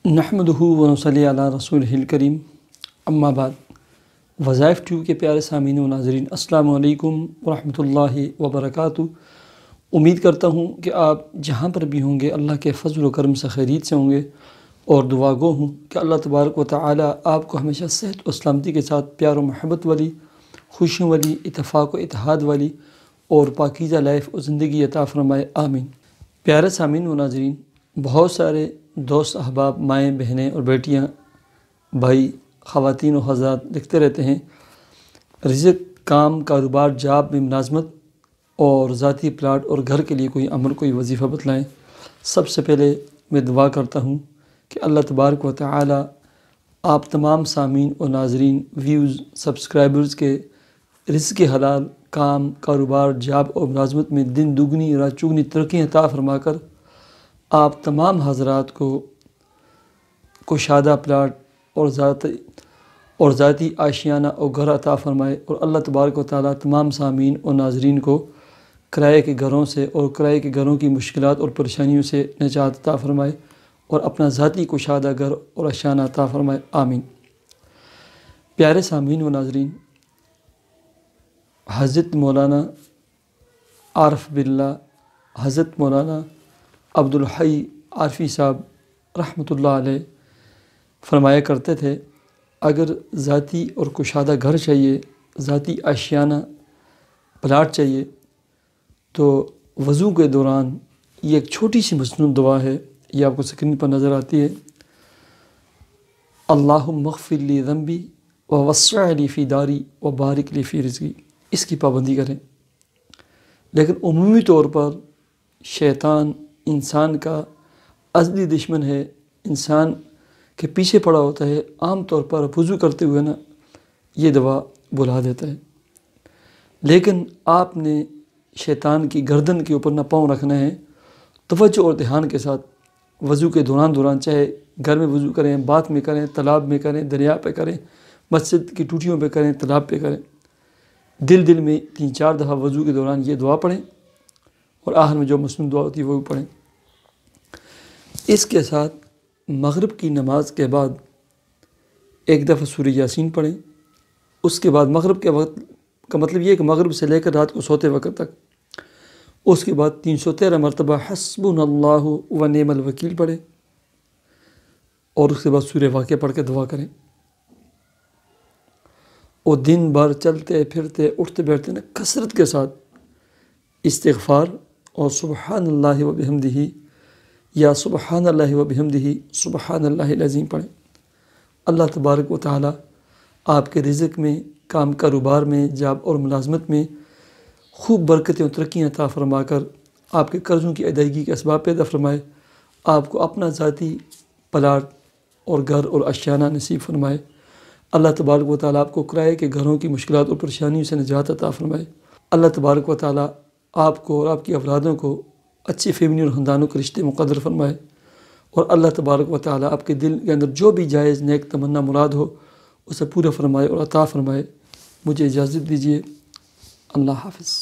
نحمدہ ونصلی علی رسولہ الکریم، اما بعد۔ وظائف ٹیوب کے پیارے سامعین و ناظرین، السلام علیکم ورحمۃ اللہ وبرکاتہ۔ امید کرتا ہوں کہ آپ جہاں پر بھی ہوں گے اللہ کے فضل و کرم سے خیریت سے ہوں گے، اور دعا گو ہوں کہ اللہ تبارک و تعالی آپ کو ہمیشہ صحت و سلامتی کے ساتھ پیار و محبت والی، خوشیوں والی، اتفاق و اتحاد والی اور پاکیزہ لائف و زندگی عطا فرمائے، آمین۔ پیارے سامعین و ناظرین، بہت سارے دوست احباب، مائیں بہنیں اور بیٹیاں، بھائی، خواتین و حضرات لکھتے رہتے ہیں رزق، کام، کاروبار، جاب میں ملازمت اور ذاتی پلاٹ اور گھر کے لیے کوئی عمل، کوئی وظیفہ بتلائیں۔ سب سے پہلے میں دعا کرتا ہوں کہ اللہ تبارک و تعالی آپ تمام سامعین و ناظرین، ویوز، سبسکرائبرز کے رزق حلال، کام، کاروبار، جاب اور ملازمت میں دن دگنی رات چگنی ترقی عطا فرما کر آپ تمام حضرات کو کشادہ پلاٹ اور ذاتی آشیانہ اور گھر عطا فرمائے، اور اللہ تبارک و تعالیٰ تمام سامعین اور ناظرین کو کرائے کے گھروں سے اور کرائے کے گھروں کی مشکلات اور پریشانیوں سے نجات عطا فرمائے، اور اپنا ذاتی کشادہ گھر اور آشیانہ عطا فرمائے، آمین۔ پیارے سامعین و ناظرین، حضرت مولانا عارف باللہ، حضرت مولانا عبدالحی عارفی صاحب رحمۃ اللہ علیہ فرمایا کرتے تھے، اگر ذاتی اور کشادہ گھر چاہیے، ذاتی آشیانہ پلاٹ چاہیے، تو وضو کے دوران یہ ایک چھوٹی سی مسنون دعا ہے، یہ آپ کو سکرین پر نظر آتی ہے۔ اللہم اغفر لی ذنبی ووسع لی فی داری وبارک لی فی رزقی، اس کی پابندی کریں۔ لیکن عمومی طور پر شیطان انسان کا ازلی دشمن ہے، انسان کے پیچھے پڑا ہوتا ہے، عام طور پر وضو کرتے ہوئے یہ دعا بلا دیتا ہے۔ لیکن آپ نے شیطان کی گردن کے اوپر پاؤں رکھنا ہے، توجہ اور دھیان کے ساتھ وضو کے دوران چاہے گھر میں وضو کریں، باتھ میں کریں، تالاب میں کریں، دریا پہ کریں، مسجد کی ٹوٹیوں پہ کریں، تالاب پہ کریں، دل میں 3-4 دفعہ وضو کے دوران یہ دعا پڑھیں، اور آخر میں جو مسنون دعا ہوتی ہے وہ بھی پڑھیں۔ اس کے ساتھ مغرب کی نماز کے بعد ایک دفعہ سورہ یاسین پڑھیں۔ اس کے بعد مغرب کے وقت کا مطلب یہ ہے کہ مغرب سے لے کر رات کو سوتے وقت تک، اس کے بعد 313 مرتبہ حسبنا اللہ و نعم الوکیل پڑھیں، اور اس کے بعد سورہ واقعہ پڑھ کے دعا کریں، اور دن بھر چلتے پھرتے اٹھتے بیٹھتے کثرت کے ساتھ استغفار اور سبحان اللہ و بحمدہ یا سبحان اللہ و بحمدہ سبحان اللہ العظیم پڑھیں۔ اللہ تبارک و تعالی آپ کے رزق میں، کام کاروبار میں، جاب اور ملازمت میں خوب برکتیں اور ترقیاں عطا فرما کر آپ کے قرضوں کی ادائیگی کے اسباب پیدا فرمائے، آپ کو اپنا ذاتی پلاٹ اور گھر اور آشیانہ نصیب فرمائے۔ اللہ تبارک و تعالیٰ آپ کو کرائے کے گھروں کی مشکلات اور پریشانیوں سے نجات عطا فرمائے۔ اللہ تبارک و تعالیٰ آپ کو اور آپ کی اولادوں کو اچھی فیملی اور خاندانوں کے رشتے مقدر فرمائے، اور اللہ تبارک و تعالیٰ آپ کے دل کے اندر جو بھی جائز نیک تمنا مراد ہو اسے پورا فرمائے اور عطا فرمائے۔ مجھے اجازت دیجیے، اللہ حافظ۔